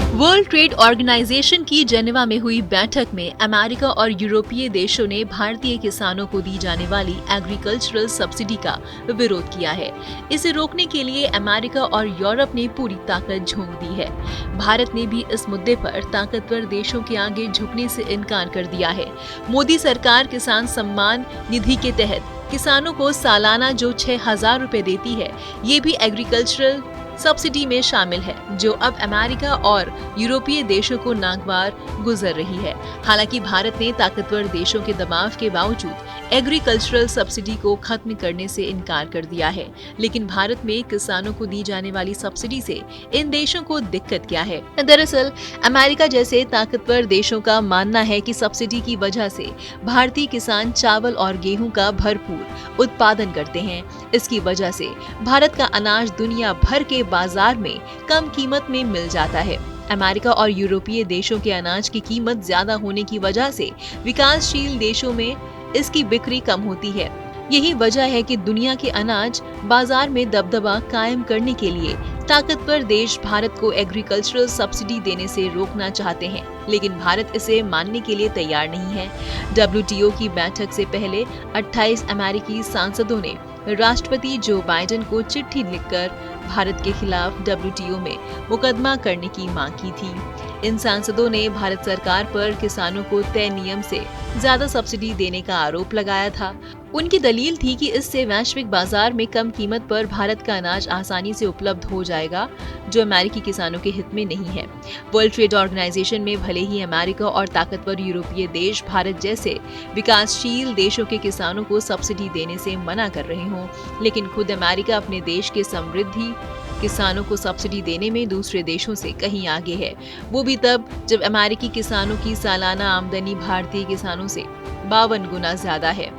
World trade organisation की Geneva में हुई बैठक में अमेरिका और यूरोपीय देशों ने भारतीय किसानों को दी जाने वाली एग्रीकल्चरल सब्सिडी का विरोध किया है। इसे रोकने के लिए अमेरिका और यूरोप ने पूरी ताकत झोंक दी है। भारत ने भी इस मुद्दे पर ताकतवर देशों के आगे झुकने से इनकार कर दिया है। मोदी सरकार किसान सम्मान निधि के तहत किसानों को सालाना जो 6,000 रुपए देती है, ये भी एग्रीकल्चरल सब्सिडी में शामिल है, जो अब अमेरिका और यूरोपीय देशों को नागवार गुजर रही है। हालांकि भारत ने ताकतवर देशों के दबाव के बावजूद एग्रीकल्चरल सब्सिडी को खत्म करने से इनकार कर दिया है। लेकिन भारत में किसानों को दी जाने वाली सब्सिडी से इन देशों को दिक्कत क्या है? दरअसल अमेरिका जैसे ताकतवर देशों का मानना है कि सब्सिडी की वजह से भारतीय किसान चावल और गेहूं का भरपूर उत्पादन करते हैं। इसकी वजह से भारत का अनाज दुनिया भर के बाजार में कम कीमत में मिल जाता है। अमेरिका और यूरोपीय देशों के अनाज की कीमत ज्यादा होने की वजह से विकासशील देशों में इसकी बिक्री कम होती है। यही वजह है कि दुनिया के अनाज बाजार में दबदबा कायम करने के लिए ताकतवर देश भारत को एग्रीकल्चरल सब्सिडी देने से रोकना चाहते हैं, लेकिन भारत इसे मानने के लिए तैयार नहीं है। WTO की बैठक से पहले 28 अमेरिकी सांसदों ने राष्ट्रपति जो बाइडेन को चिट्ठी लिखकर भारत के खिलाफ WTO में मुकदमा करने की मांग की थी। इन सांसदों ने भारत सरकार पर किसानों को तय नियम से ज्यादा सब्सिडी देने का आरोप लगाया था। उनकी दलील थी कि इससे वैश्विक बाजार में कम कीमत पर भारत का अनाज आसानी से उपलब्ध हो जाएगा, जो अमेरिकी किसानों के हित में नहीं है। वर्ल्ड ट्रेड ऑर्गेनाइजेशन में भले ही अमेरिका और ताकतवर यूरोपीय देश भारत जैसे विकासशील देशों के किसानों को सब्सिडी देने से मना कर रहे हों, लेकिन खुद अमेरिका अपने देश के समृद्धि किसानों को सब्सिडी देने में दूसरे देशों से कहीं आगे है। वो भी तब जब अमेरिकी किसानों की सालाना आमदनी भारतीय किसानों से 52 गुना ज्यादा है।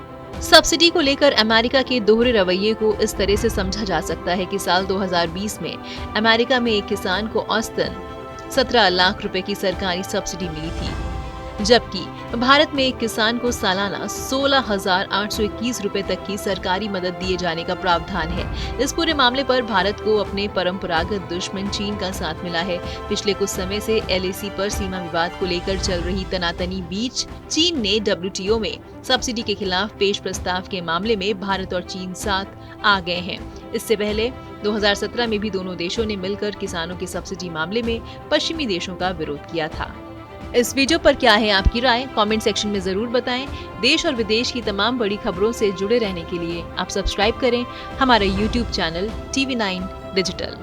सब्सिडी को लेकर अमेरिका के दोहरे रवैये को इस तरह से समझा जा सकता है कि साल 2020 में अमेरिका में एक किसान को औसतन 17 लाख रुपए की सरकारी सब्सिडी मिली थी, जबकि भारत में एक किसान को सालाना 16,821 रुपए तक की सरकारी मदद दिए जाने का प्रावधान है। इस पूरे मामले पर भारत को अपने परंपरागत दुश्मन चीन का साथ मिला है। पिछले कुछ समय से LAC पर सीमा विवाद को लेकर चल रही तनातनी बीच चीन ने WTO में सब्सिडी के खिलाफ पेश प्रस्ताव के मामले में भारत और चीन साथ आ गए हैं। इससे पहले 2017 में भी दोनों देशों ने मिलकर किसानों की सब्सिडी मामले में पश्चिमी देशों का विरोध किया था। इस वीडियो पर क्या है आपकी राय? कमेंट सेक्शन में जरूर बताएं। देश और विदेश की तमाम बड़ी खबरों से जुड़े रहने के लिए आप सब्सक्राइब करें हमारा YouTube चैनल TV9 डिजिटल।